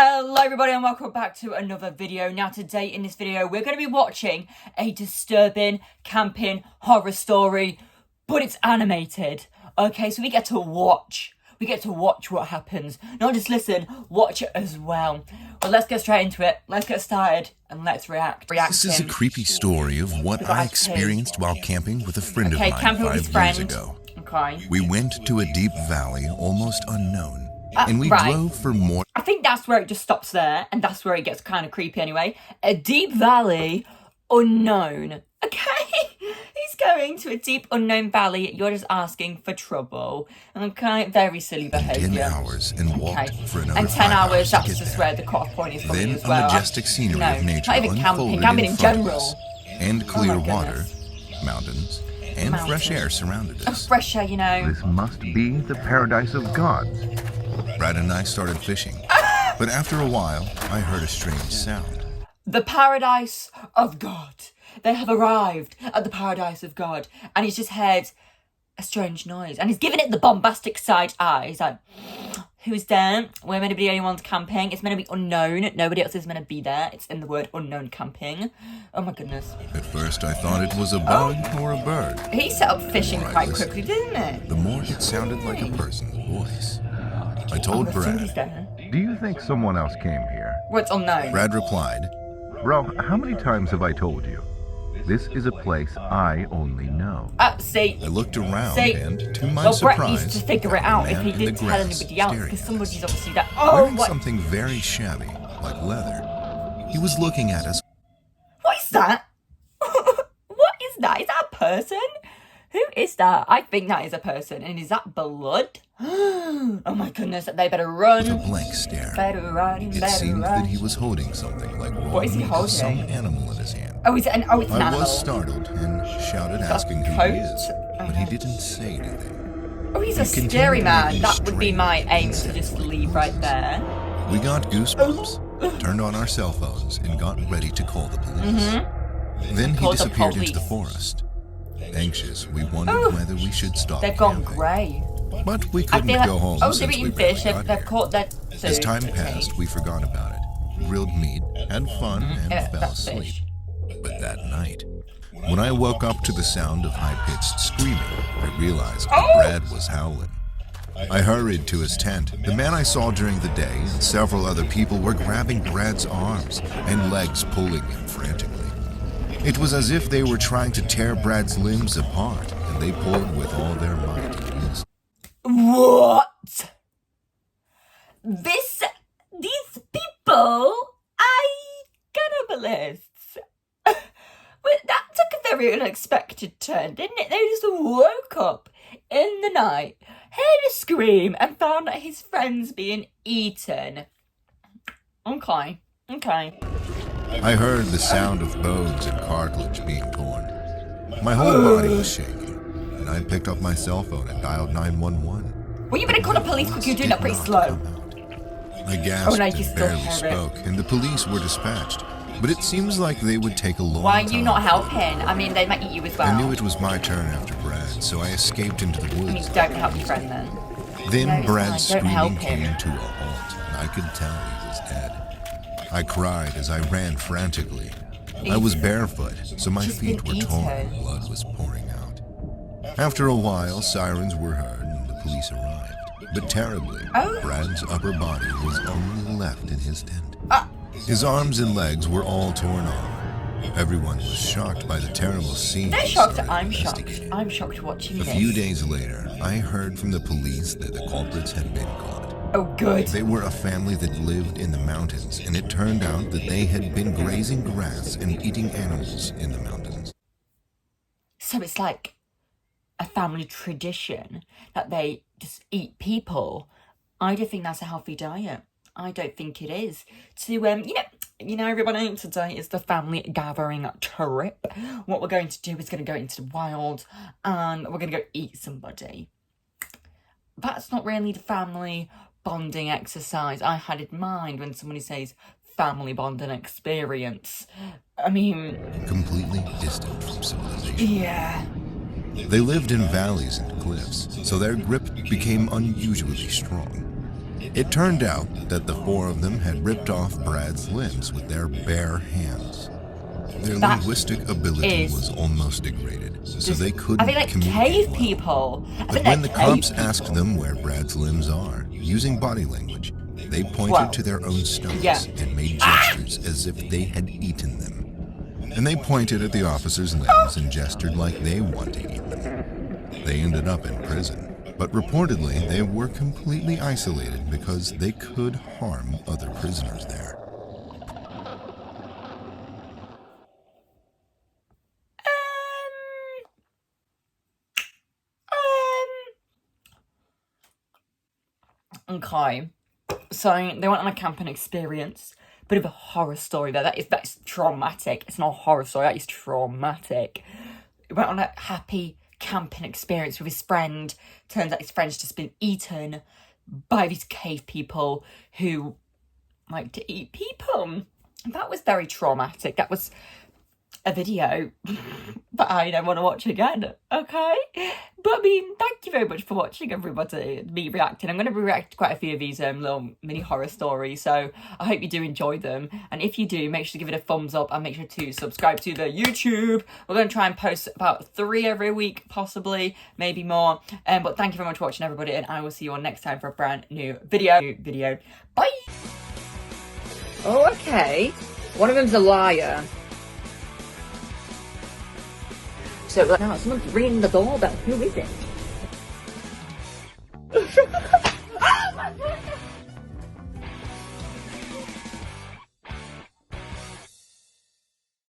Hello everybody and welcome back to another video. Now today in this video we're going to be watching a disturbing camping horror story, but it's animated. Okay, so we get to watch what happens. Not just listen, watch it as well. Well, let's get straight into it. Let's get started and let's react. This is a creepy story of what I experienced while camping with a friend of mine 5 years ago. Okay. We went to a deep valley almost unknown. And we drove for more. I think that's where it just stops there, and that's where it gets kind of creepy anyway. A deep valley, unknown. Okay, he's going to a deep unknown valley. You're just asking for trouble. Okay, very silly behaviour. 10 hours and walked for another and 10 5 hours. That's to get just there. where the cut-off point is for me Then as well. a majestic scenery of nature not even unfolded camping in in front of general. us, and clear water, goodness. mountains, and fresh air surrounded us. Fresh air, you know. This must be the paradise of gods. Brad and I started fishing, but after a while, I heard a strange sound. The paradise of God. They have arrived at the paradise of God, and he's just heard a strange noise, and he's giving it the bombastic side eye. He's like, who's there? We're meant to be the only ones camping. It's meant to be unknown. Nobody else is meant to be there. It's in the word unknown camping. Oh my goodness. At first, I thought it was a bug or a bird. He set up fishing quite quickly, didn't it? The more it sounded like a person's voice. I told Brad. Do you think someone else came here? Well, it's unknown. Brad replied, Bro, how many times have I told you? This is a place I only know. See. I looked around and, to my well, surprise, Brett needs to figure it out if he didn't tell anybody else, because somebody's obviously that. Oh, wearing something very shabby, like leather. He was looking at us. What is that? What is that? Is that a person? Who is that? I think that is a person. And is that blood? Oh my goodness, they better run. With a blank stare. Better run, it seemed that he was holding something like what is he holding? Some animal in his hand. Oh, it's an animal. I was startled and shouted asking who he is, but he didn't say anything. Oh, he's a scary man. That would be my aim to just leave right there. We got goosebumps, turned on our cell phones, and got ready to call the police. Then he disappeared into the forest. Anxious, we wondered whether we should stop. They've gone grey. But we couldn't go home since we barely got They've caught that. As time passed, we forgot about it. Grilled meat, had fun, and fell asleep. But that night, when I woke up to the sound of high-pitched screaming, I realized that Brad was howling. I hurried to his tent. The man I saw during the day and several other people were grabbing Brad's arms and legs, pulling him frantically. It was as if they were trying to tear Brad's limbs apart, and they pulled with all their might. What? These people are cannibalists. Well, that took a very unexpected turn, didn't it? They just woke up in the night, heard a scream, and found that his friend's being eaten. Okay. I heard the sound of bones and cartilage being torn. My whole body was shaking, and I picked up my cell phone and dialed 911. Well, you better call the police because you're doing that pretty slow. I gasped and barely spoke, and the police were dispatched. But it seems like they would take a long time. Why are you not helping? I mean, they might eat you as well. I knew it was my turn after Brad, so I escaped into the woods. I mean, don't help your friend then. Then Brad's screaming came to a halt, and I could tell he was dead. I cried as I ran frantically. I was barefoot, so my feet were torn and blood was pouring out. After a while, sirens were heard and the police arrived. But terribly, Brad's upper body was only left in his tent. His arms and legs were all torn off. Everyone was shocked by the terrible scene. They're shocked. I'm shocked. I'm shocked watching this. A few days later, I heard from the police that the culprits had been caught. Oh, good. They were a family that lived in the mountains, and it turned out that they had been grazing grass and eating animals in the mountains. So it's like a family tradition that they just eat people. I don't think that's a healthy diet. I don't think it is. To you know, everybody, today is the family gathering trip. What we're going to do is going to go into the wild and we're going to go eat somebody. That's not really the family bonding exercise I had in mind when somebody says family bonding experience. I mean, completely distant from civilization. Yeah. They lived in valleys and cliffs, so their grip became unusually strong. It turned out that the 4 of them had ripped off Brad's limbs with their bare hands. Their That linguistic ability is was almost degraded, so just, they couldn't I think like communicate cave well. people. I But think when they're the cops cave asked people. them where Brad's limbs are, using body language, they pointed Well, to their own stomachs yeah. and made gestures as if they had eaten them. And they pointed at the officers' limbs and gestured like they want to eat them. They ended up in prison, but reportedly they were completely isolated because they could harm other prisoners there. Okay. So they went on a camping experience. Bit of a horror story there. That's traumatic. It's not a horror story, that is traumatic. He went on a happy camping experience with his friend. Turns out his friend's just been eaten by these cave people who like to eat people. That was very traumatic. That was a video that I don't want to watch again, okay? But I mean, thank you very much for watching, everybody, me reacting. I'm going to react to quite a few of these little mini horror stories, so I hope you do enjoy them. And if you do, make sure to give it a thumbs up and make sure to subscribe to the YouTube. We're going to try and post about 3 every week, possibly, maybe more. But thank you very much for watching, everybody, and I will see you all next time for a brand new video. Bye! Oh, okay. One of them's a liar. So now someone's ringing the doorbell. Who is it?